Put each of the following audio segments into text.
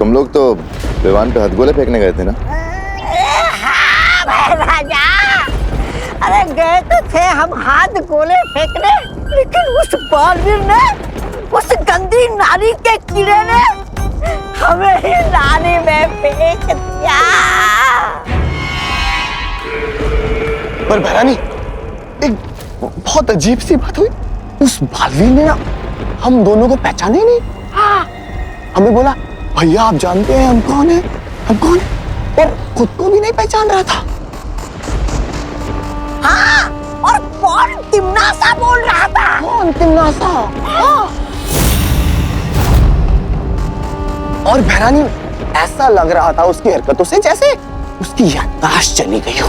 तुम लोग तो विवान पे हथगोले फेंकने गए थे ना? हाँ भाई राजा, अरे गए तो थे हम हाथ गोले फेंकने, लेकिन उस बालवीर ने, उस गंदी नारी के कीड़े ने हमें ही नाली में फेंक दिया। पर भैरानी, एक बहुत अजीब सी बात हुई। उस बालवीर ने ना हम दोनों को पहचाने ही नहीं। हमें बोला भैया आप जानते हैं हम कौन है, हम कौन है, और खुद को भी नहीं पहचान रहा था। हाँ, और कौन तिमनासा बोल रहा था? कौन तिमनासा? हाँ। और भैरानी, ऐसा लग रहा था उसकी हरकतों से जैसे उसकी याददाश्त चली गई हो।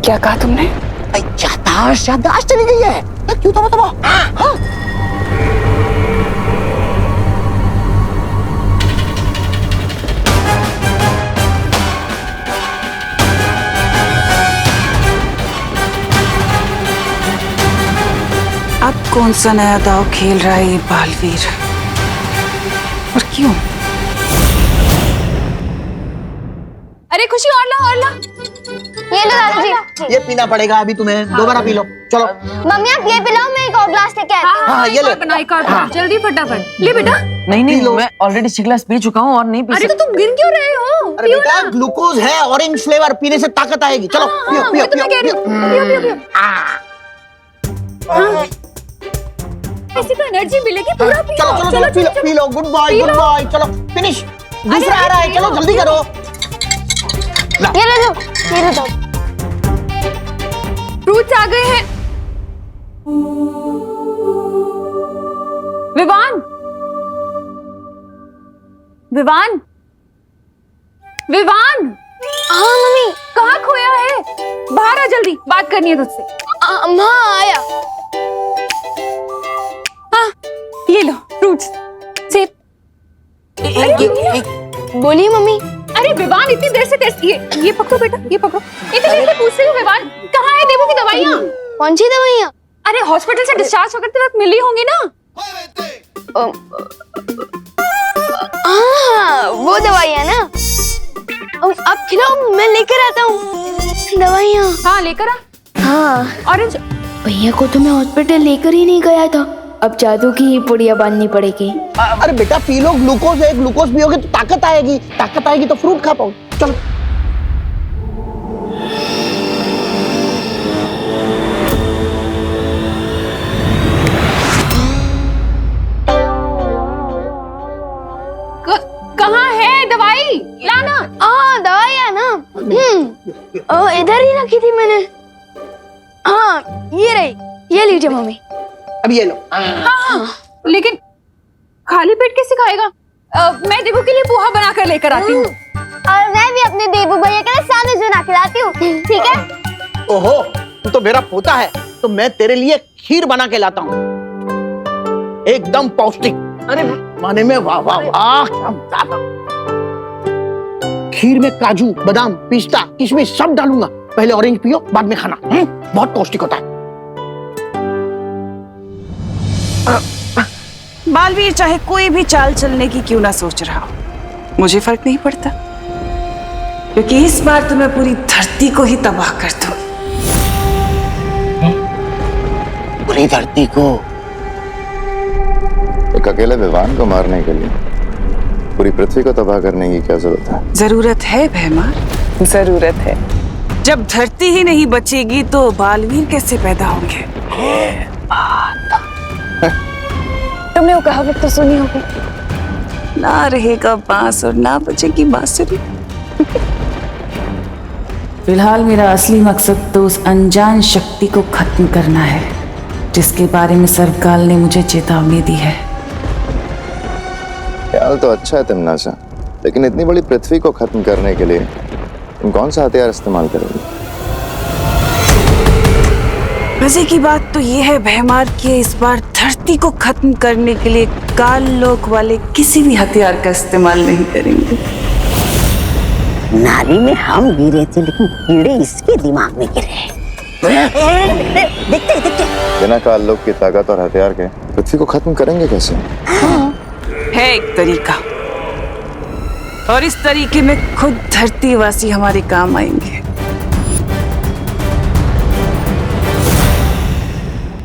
क्या कहा तुमने? याददाश्त चली गई है। क्यों तो बताओ। हाँ। अब कौन सा नया दाव खेल रहा है ये बालवीर, और क्यों? अरे खुशी, और ला। ये लो दादाजी। ये पीना पड़ेगा अभी तुम्हें, दोबारा पी लो। चलो मम्मी आप ये पिलाओ, मैं एक और ग्लास लेके आती हूँ। हाँ, ये ले। बनाई कर जल्दी फटाफट ले बेटा। नहीं, मैं ऑलरेडी 6 ग्लास पी चुका हूँ और नहीं पी अरे तो तुम गिर क्यों रहे हो? अरे बेटा, ग्लूकोज है, ऑरेंज फ्लेवर, पीने से ताकत आएगी। चलो पियो पियो पियो। ऐसी तो एनर्जी मिलेगी, पूरा पियो। चलो पी लो। गुड बॉय, चलो फिनिश। दूसरा आ रहा है, चलो जल्दी करो। ये ले लो, ये लो। फ्रूट्स आ गए हैं। विवान, हाँ मम्मी। कहाँ खोया है? बाहर आ जल्दी, बात करनी है तुझसे। हाँ आया। हाँ, ये लो फ्रूट्स, सेब। बोलिए मम्मी। अरे विवान, इतनी देर से ये पकड़ो बेटा, ये पकड़ो। इतनी देर से पूछ रही हूँ विवान, कहाँ है देवू की दवाइयाँ? कौन सी दवाइयाँ? अरे हॉस्पिटल से डिस्चार्ज होकर वक्त मिली होंगी ना? हाँ वो दवाइयाँ ना। अब खिलाओ, मैं लेकर आता हूँ दवाइयाँ। हाँ लेकर आ। हाँ ऑरेंज। भैया को तो मैं हॉस्पिटल लेकर ही नहीं गया था, अब जादू की ही पुड़िया बांधनी पड़ेगी। अरे बेटा पी लो, ग्लूकोज है, ग्लूकोज पियोगे तो ताकत आएगी तो फ्रूट खा पाओ। चलो कहाँ है दवाई? लाना। हाँ दवाइयाँ ना, इधर ही रखी थी मैंने। हाँ ये रही, ये लीजिए मम्मी। अब ये लो। हाँ, लेकिन खाली पेट कैसे खाएगा? मैं देवू के लिए पोहा बना कर लेकर आती हूँ। और मैं भी अपने देवू भैया के लिए सैंडविच बना के लाती हूँ, ठीक है? ओहो, तू तो मेरा पोता है, तो मैं तेरे लिए खीर बना के लाता हूँ, एकदम पौष्टिक। अरे माने में वाह वाह वाह, क्या मजा था। खीर में काजू, बादाम, पिस्ता, किशमिश सब डालूंगा। पहले ऑरेंज पियो, बाद में खाना। बहुत पौष्टिक होता है। बालवीर चाहे कोई भी चाल चलने की क्यों ना सोच रहा हो, मुझे फर्क नहीं पड़ता, क्योंकि इस बार तो मैं पूरी धरती को ही तबाह कर दूं। पूरी धरती को? एक अकेले विवान को मारने के लिए पूरी पृथ्वी को तबाह करने की क्या जरूरत है? जरूरत है भैमार, जरूरत है। जब धरती ही नहीं बचेगी तो बालवीर कैसे पैदा होंगे? तुमने वो कहावत तो सुनी होगी, ना रहेगा बांस और ना बचेगी बांसुरी। फिलहाल मेरा असली मकसद तो उस अनजान शक्ति को खत्म करना है, जिसके बारे में सर्वकाल ने मुझे चेतावनी दी है। ख्याल तो अच्छा है तिमनासा, लेकिन इतनी बड़ी पृथ्वी को खत्म करने के लिए तुम कौन सा हथियार इस्तेमाल करोगे? मजे की बात तो ये है भैमार कि इस बार धरती को खत्म करने के लिए काल लोक वाले किसी भी हथियार का इस्तेमाल नहीं करेंगे। नाली में हम गिरे थे, लेकिन कीड़े इसके दिमाग में गिरे। देखते देखते बिना काल लोक की ताकत और हथियार के पृथ्वी को खत्म करेंगे कैसे? है एक तरीका, और इस तरीके में खुद धरतीवासी हमारे काम आएंगे।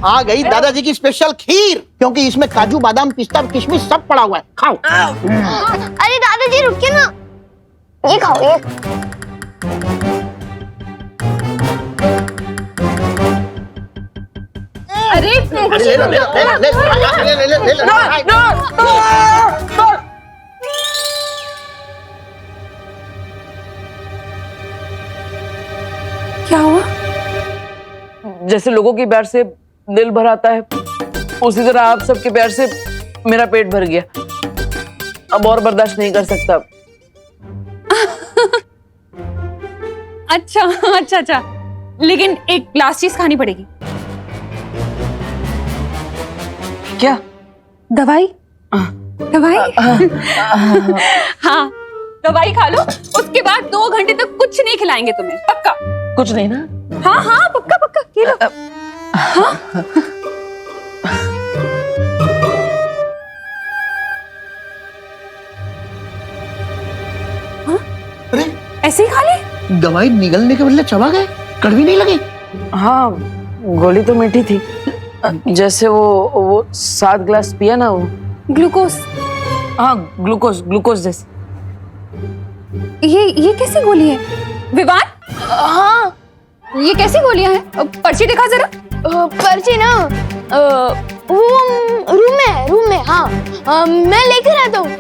आ गई दादाजी की स्पेशल खीर, क्योंकि इसमें काजू बादाम पिस्ता किशमिश सब पड़ा हुआ है। खाओ। अरे दादाजी रुकिए ना, ये खाओ ये। अरे ले लो, ले लो, ले लो, ले लो, ले लो, ले लो। क्या हुआ? जैसे लोगों के प्यार से दिल भर आता है, उसी तरह आप सबके प्यार से मेरा पेट भर गया। अब और बर्दाश्त नहीं कर सकता। अच्छा अच्छा अच्छा, लेकिन एक लास्ट चीज खानी पड़ेगी। क्या? दवाई? दवाई? हाँ, दवाई खा लो, उसके बाद 2 घंटे तक कुछ नहीं खिलाएंगे तुम्हें, पक्का? कुछ नहीं ना? हाँ हाँ, पक्का पक्का, ये लो। हाँ? अरे ऐसे ही खा ले? दवाई निगलने के बदले चबा गए, कड़वी नहीं लगी? हाँ, गोली तो मीठी थी, जैसे वो 7 ग्लास पिया ना वो। ग्लूकोज? हाँ, ग्लूकोज जैसे। ये कैसी गोली है विवान? हाँ, ये कैसी गोलियां हैं? पर्ची दिखा जरा। पर्ची ना वो रूम में। हाँ, मैं लेकर आता हूँ।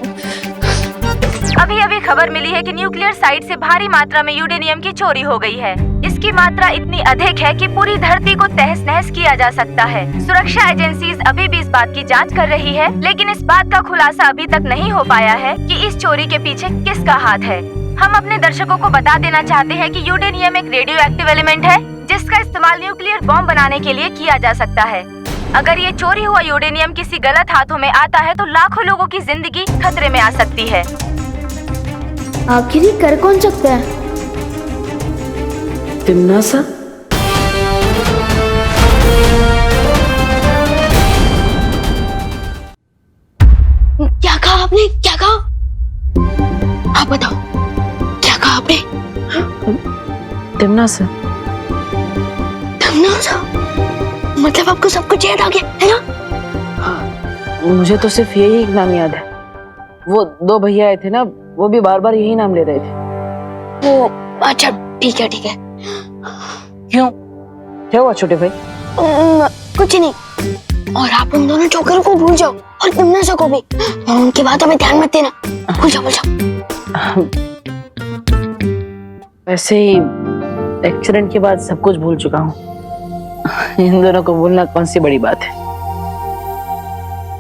अभी अभी खबर मिली है कि न्यूक्लियर साइट से भारी मात्रा में यूरेनियम की चोरी हो गई है। इसकी मात्रा इतनी अधिक है कि पूरी धरती को तहस नहस किया जा सकता है। सुरक्षा एजेंसीज अभी भी इस बात की जांच कर रही है, लेकिन इस बात का खुलासा अभी तक नहीं हो पाया है कि इस चोरी के पीछे किसका हाथ है। हम अपने दर्शकों को बता देना चाहते हैं कि यूरेनियम एक रेडियो एक्टिव एलिमेंट है, जिसका इस्तेमाल न्यूक्लियर बॉम्ब बनाने के लिए किया जा सकता है। अगर ये चोरी हुआ यूरेनियम किसी गलत हाथों में आता है तो लाखों लोगों की जिंदगी खतरे में आ सकती है। आखिर ये कर कौन सकता है? तिम्नासा? क्या कहा आपने? क्या कहा? आप बताओ, क्या कहा आपने? तिम्नासा? तिम्नासा? मतलब आपको सब कुछ याद आ गया है ना? मुझे तो सिर्फ यही एक नाम याद है। वो 2 भैया आए थे ना, वो भी बार बार यही नाम ले रहे थे। वो अच्छा, ठीक है ठीक है। क्यों? क्या हुआ छोटे भाई? कुछ नहीं। और आप उन दोनों जोकर को भूल जाओ, और तिम्नासा को भी, और उनकी बातों में ध्यान मत देना। भूल जाओ। वैसे ही एक्सीडेंट के बाद सब कुछ भूल चुका हूँ। इन दोनों को भूलना कौन सी बड़ी बात है।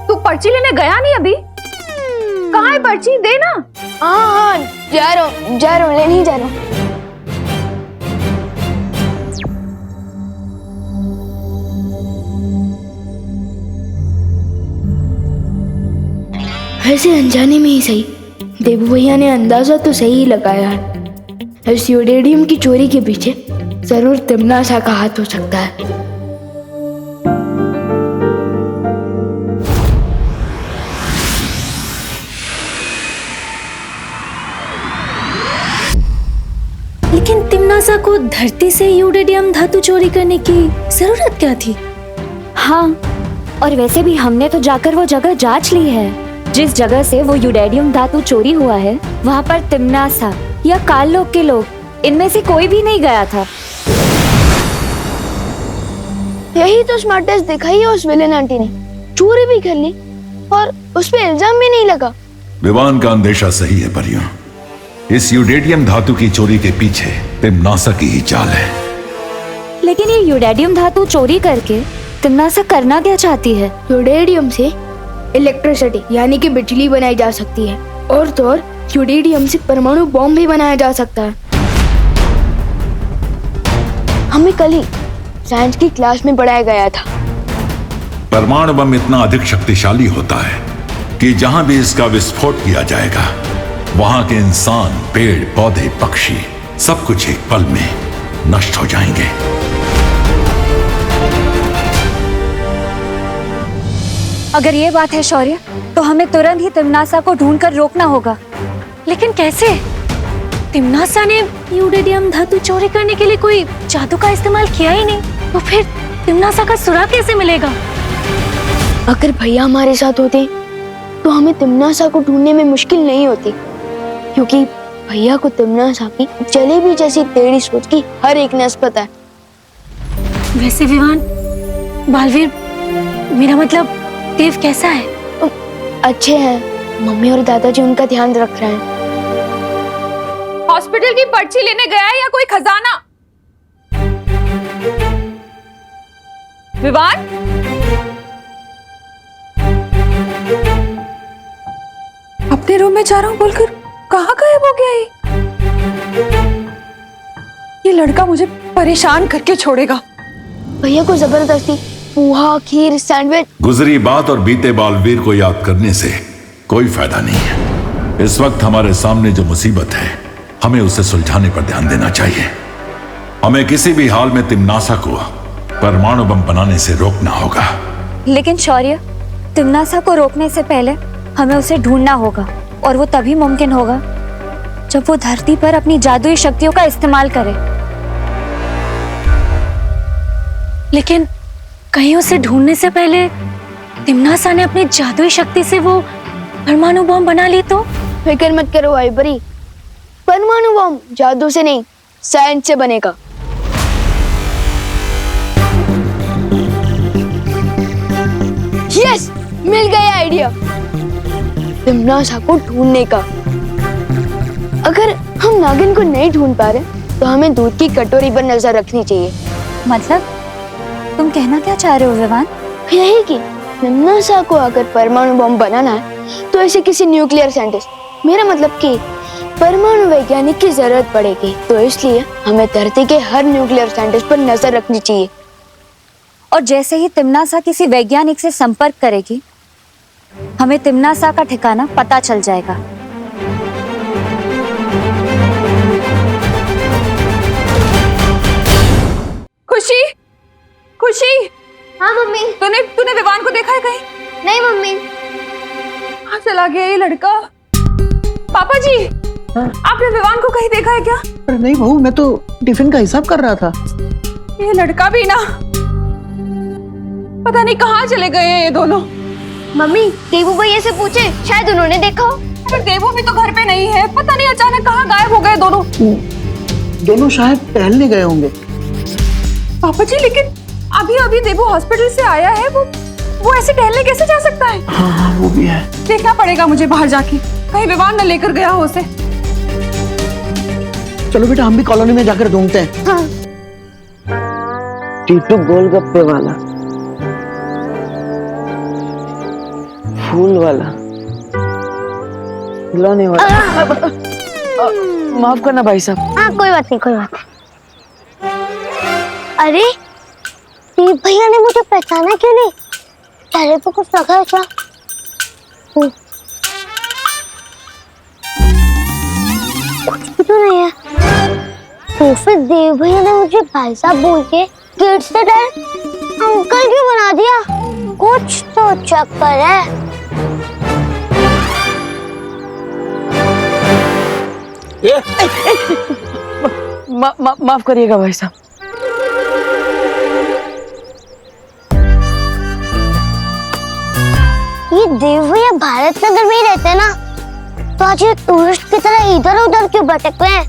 तू पर्ची लेने गया नहीं अभी? कहाँ है पर्ची? दे ना। हाँ, जा रहा हूँ, लेने ही जा रहा हूँ। वैसे अनजाने में ही सही, देबू भैया ने अंदाजा तो सही ही लगाया है। इस यूरेनियम की चोरी के पीछे जरूर तिम्नासा का हाथ हो सकता है। लेकिन तिम्नासा को धरती से यूरेनियम धातु चोरी करने की जरूरत क्या थी? हाँ, और वैसे भी हमने तो जाकर वो जगह जांच ली है। जिस जगह से वो यूरेनियम धातु चोरी हुआ है, वहाँ पर तिम्नासा या काललोक के लोग, इनमें से कोई भी नहीं गया था। यही तो स्मार्टेस्ट दिखाई है उस विलेन आंटी ने। चोरी भी कर ली और उस पे इल्जाम भी नहीं लगा। विवान का अंदेशा सही है परियों। इस यूरेनियम धातु की चोरी के पीछे तिम्नासा की ही चाल है। लेकिन ये यूरेनियम धातु चोरी करके तिम्नासा करना क्या चाहती है? यूरेनियम से इलेक्ट्रिसिटी यानी कि बिजली बनाई जा सकती है, और तो और यूरेनियम से परमाणु बॉम्ब भी बनाया जा सकता है। हमें कल ही साइंस की क्लास में पढ़ाया गया था। परमाणु बम इतना अधिक शक्तिशाली होता है कि जहां भी इसका विस्फोट किया जाएगा, वहां के इंसान, पेड़ पौधे, पक्षी सब कुछ एक पल में नष्ट हो जाएंगे। अगर ये बात है शौर्य, तो हमें तुरंत ही तिमनासा को ढूंढकर रोकना होगा। लेकिन कैसे? तिमनासा ने यूरेनियम धातु चोरी करने के लिए कोई जादू का इस्तेमाल किया ही नहीं, तो फिर तिमनासा का सुराग कैसे मिलेगा? अगर भैया हमारे साथ होते तो हमें तिमनासा को ढूंढने में मुश्किल नहीं होती, क्योंकि भैया को तिमनासा की जलेबी जैसी टेढ़ी सोच की हर एक नस पता है। वैसे विवान, बालवीर, मेरा मतलब देव कैसा है? अच्छे हैं, मम्मी और दादाजी उनका ध्यान रख रहे हैं। हॉस्पिटल की पर्ची लेने गया है या कोई खजाना? विवान, अपने रूम में जा रहा हूँ बोलकर कहाँ गायब हो गया ये लड़का मुझे परेशान करके छोड़ेगा। भैया को जबरदस्ती पोहा, खीर, सैंडविच। गुजरी बात और बीते बालवीर को याद करने से कोई फायदा नहीं है। इस वक्त हमारे सामने जो मुसीबत है, हमें उसे सुलझाने पर ध्यान देना चाहिए। हमें किसी भी हाल में तिमनासा को परमाणु बम बनाने से रोकना होगा। लेकिन शौर्य, तिमनासा को रोकने से पहले हमें उसे ढूंढना होगा, और वो तभी मुमकिन होगा जब वो धरती पर अपनी जादुई शक्तियों का इस्तेमाल करे। लेकिन कहीं उसे ढूंढने से पहले तिमनासा ने अपनी जादुई शक्ति से वो परमाणु बम बना ली तो? फिक्र मत करो भाई बरी, परमाणु बम जादू से नहीं, साइंस से बनेगा। यस, मिल गया आइडिया तिमनासा को ढूंढने का। अगर हम नागिन को नहीं ढूंढ पा रहे तो हमें दूध की कटोरी पर नजर रखनी चाहिए। मतलब तुम कहना क्या चाह रहे हो विवान? यही कि तिमनासा को अगर परमाणु बम बनाना है तो ऐसे किसी न्यूक्लियर साइंटिस्ट, मेरा मतलब कि परमाणु वैज्ञानिक की जरूरत पड़ेगी। तो इसलिए हमें धरती के हर न्यूक्लियर साइंटिस्ट पर नजर रखनी चाहिए। और जैसे ही तिमनासा किसी वैज्ञानिक से संपर्क करेगी, हमें तिमनासा का ठिकाना पता चल जाएगा। खुशी, खुशी। हाँ मम्मी। तूने विवान को देखा है कहीं? नहीं मम्मी। कहाँ चला गया ये लड़का? पापा जी, आपने विवान को कहीं देखा है क्या? अरे नहीं बहू, मैं तो टिफिन का हिसाब कर रहा था। ये लड़का भी ना, पता नहीं कहाँ चले गए हैं ये दोनों। मम्मी, देवू भैया से पूछे, शायद उन्होंने देखा हो। पर देवू भी तो घर पे नहीं है, पता नहीं अचानक कहाँ गायब हो गए दोनों। दोनों शायद टहलने गए होंगे। पापा जी, लेकिन अभी अभी देवू हॉस्पिटल से आया है, वो ऐसे टहलने कैसे जा सकता है? हाँ, वो भी है। देखना पड़ेगा मुझे बाहर जाके, कहीं विवान न लेकर गया हो उसे। चलो बेटा, हम भी कॉलोनी में जाकर ढूंढते हैं। हाँ। टीटू गोलगप्पे वाला, फूल वाला, खिलौने वाला। माफ करना भाई साहब। हाँ, कोई बात नहीं, कोई बात नहीं। अरे दीप भैया ने मुझे पहचाना क्यों नहीं? चेहरे पे कुछ लगा है क्या? कुछ भी तो नहीं है। तो फिर देव भैया ने मुझे भाई साहब बोल के गेट से डायरेक्ट अंकल क्यों बना दिया? कुछ तो चक्कर है। माफ करिएगा भाई साहब। ये देव भैया भारत नगर में ही रहते हैं ना, तो आज ये टूरिस्ट की तरह इधर उधर क्यों भटक रहे हैं?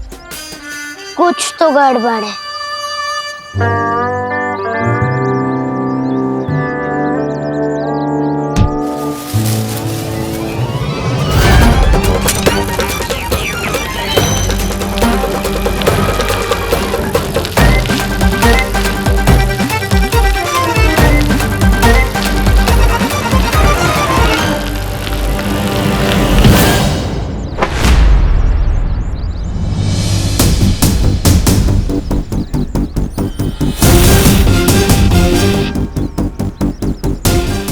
कुछ तो गड़बड़ है।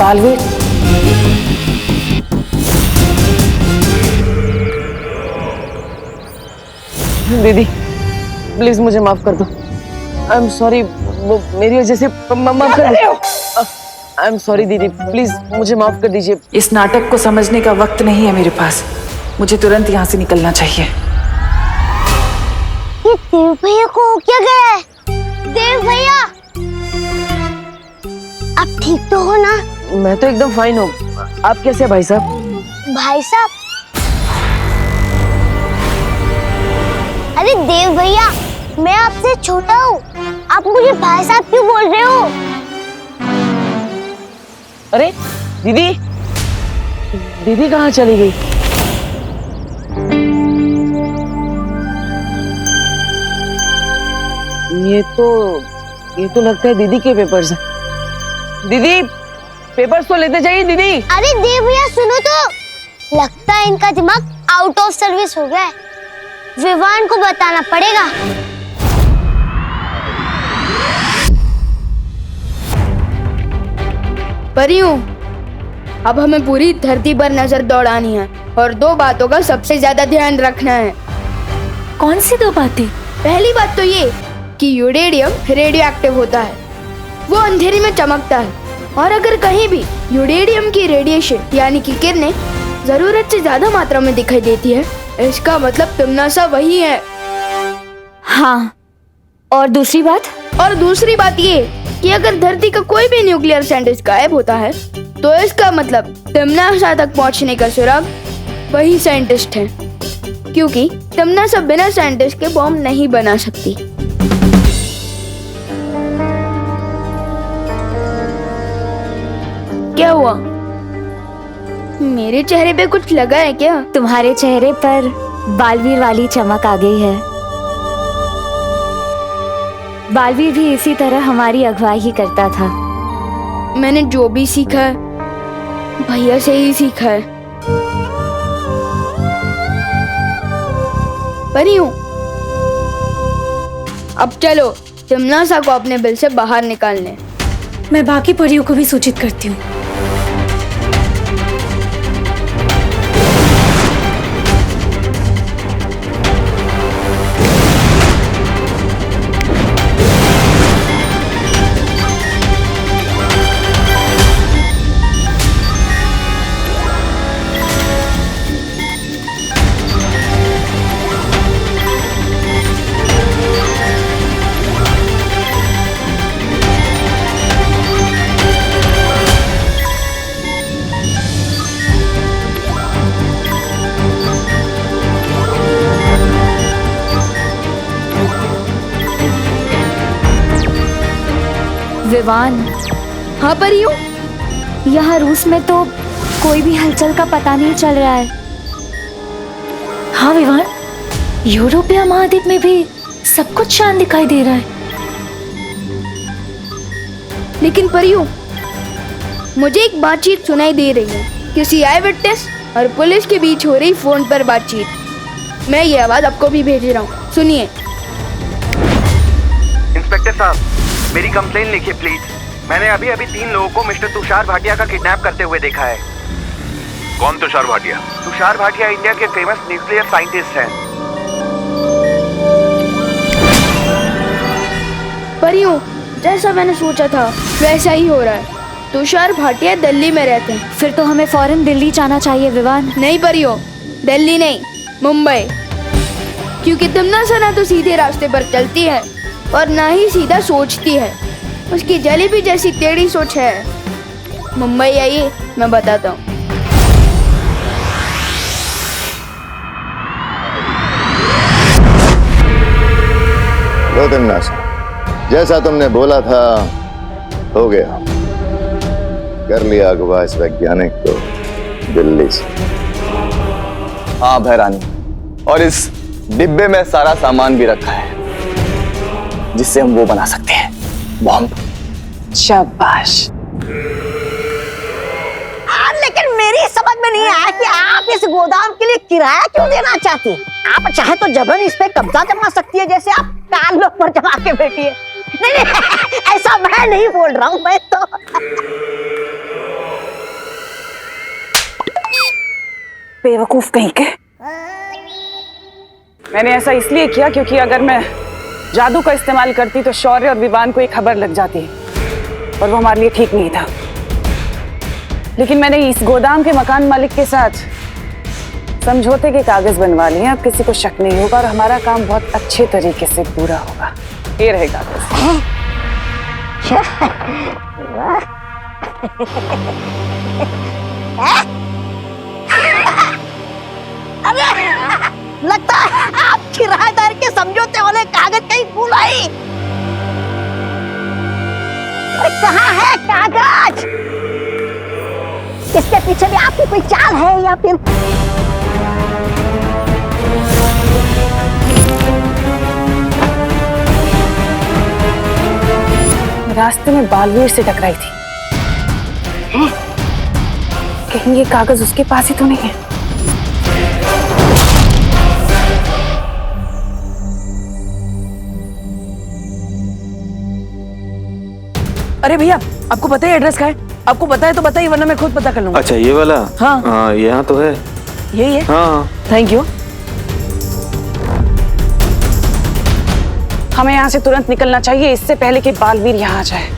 बालवीर, दीदी प्लीज मुझे माफ कर दो। आई एम सॉरी, वो मेरी वजह से माफ कर दो। आई एम सॉरी दीदी, प्लीज मुझे माफ कर दीजिए। इस नाटक को समझने का वक्त नहीं है मेरे पास। मुझे तुरंत यहाँ से निकलना चाहिए। ये देव भैया को हो क्या गया है? देव भैया, आप ठीक तो हो ना? मैं तो एकदम फाइन हूँ। आप कैसे हैं भाई साहब? भाई साहब? अरे देव भैया, मैं आपसे छोटा हूँ, आप मुझे भाई साहब क्यों बोल रहे हो? अरे दीदी, दीदी कहाँ चली गई? ये तो लगता है दीदी के पेपर्स हैं। दीदी, पेपर्स तो लेते जाइए दीदी। अरे देव भैया सुनो तो, लगता है इनका दिमाग आउट ऑफ सर्विस हो गया है। विवान को बताना पड़ेगा। परियों, अब हमें पूरी धरती पर नजर दौड़ानी है और 2 बातों का सबसे ज्यादा ध्यान रखना है। कौन सी 2 बातें? पहली बात तो ये कि यूरेडियम रेडियो एक्टिव होता है, वो अंधेरे में चमकता है, और अगर कहीं भी यूरेडियम की रेडिएशन यानी कि किरणें जरूरत से ज्यादा मात्रा में दिखाई देती है, इसका मतलब तिम्नासा वही है। हाँ, और दूसरी बात? और दूसरी बात ये कि अगर धरती का कोई भी न्यूक्लियर साइंटिस्ट गायब होता है, तो इसका मतलब तिम्नासा तक पहुंचने का सुराग वही साइंटिस्ट है, क्योंकि तिम्नासा बिना साइंटिस्ट के बॉम्ब नहीं बना सकती। क्या हुआ? मेरे चेहरे पे कुछ लगा है क्या? तुम्हारे चेहरे पर बालवीर वाली चमक आ गई है। बालवीर भी इसी तरह हमारी अगुवाई ही करता था। मैंने जो भी सीखा है भैया से ही सीखा है। परियों, अब चलो तिम्नासा को अपने बिल से बाहर निकालने। मैं बाकी परियों को भी सूचित करती हूँ। विवान। हाँ परियों, यहाँ रूस में तो कोई भी हलचल का पता नहीं चल रहा है। हाँ विवान, यूरोपीय महाद्वीप में भी सब कुछ शांत दिखाई दे रहा है। लेकिन परियों, मुझे एक बातचीत सुनाई दे रही है, किसी आई विटनेस और पुलिस के बीच हो रही फोन पर बातचीत। मैं ये आवाज आपको भी भेज रहा हूँ, सुनिए। इंस्पेक्टर साहब, मेरी कंप्लेन लिखिए प्लीज। मैंने अभी 3 लोगों को मिस्टर तुषार भाटिया का किडनैप करते हुए देखा है। कौन तुषार भाटिया? तुषार भाटिया इंडिया के फेमस न्यूक्लियर साइंटिस्ट हैं। परियों, जैसा मैंने सोचा था वैसा ही हो रहा है। तुषार भाटिया दिल्ली में रहते हैं। फिर तो हमें फौरन दिल्ली जाना चाहिए विवान। नहीं परियों, दिल्ली नहीं, मुंबई, क्योंकि तिम्नासा ना तो सीधे रास्ते पर चलती है और ना ही सीधा सोचती है। उसकी जलेबी जैसी टेढ़ी सोच है। मुंबई आइए, मैं बताता हूँ। लो तिम्नासा, जैसा तुमने बोला था हो गया। कर लिया अगवा इस वैज्ञानिक को दिल्ली से। हाँ भैरानी, और इस डिब्बे में सारा सामान भी रखा है जिससे हम वो बना सकते हैं, बॉम्ब। शाबाश। लेकिन मेरी समझ में नहीं आया कि आप इस गोदाम के लिए किराया क्यों देना चाहती हैं? आप चाहे तो जबरन इस पे कब्जा जमा सकती है, जैसे आप कान लोग पर जमा के बैठी है। नहीं, ऐसा मैं नहीं बोल रहा हूँ। मैं तो बेवकूफ कहीं के। मैंने ऐसा इसलिए किया क्योंकि अगर मैं जादू का इस्तेमाल करती तो शौर्य और विवान को एक खबर लग जाती, और वो हमारे लिए ठीक नहीं था। लेकिन मैंने इस गोदाम के मकान मालिक के साथ समझौते के कागज बनवा लिए। अब किसी को शक नहीं होगा और हमारा काम बहुत अच्छे तरीके से पूरा होगा। ये रहे कागज। अरे लगता है आप किराएदार के समझौते वाले कागज कहीं भूल आई। अरे कहाँ है कागज? इसके पीछे भी आपकी कोई चाल है या फिर? रास्ते में बालवीर से टकराई थी। कहीं ये कागज उसके पास ही तो नहीं है? अरे भैया, आपको पता है एड्रेस का है? आपको पता है तो बताइए, वरना मैं खुद पता कर लूंगा। अच्छा ये वाला? हाँ यहाँ तो है। यही है? हाँ थैंक यू। हमें यहाँ से तुरंत निकलना चाहिए, इससे पहले कि बालवीर यहाँ आ जाए।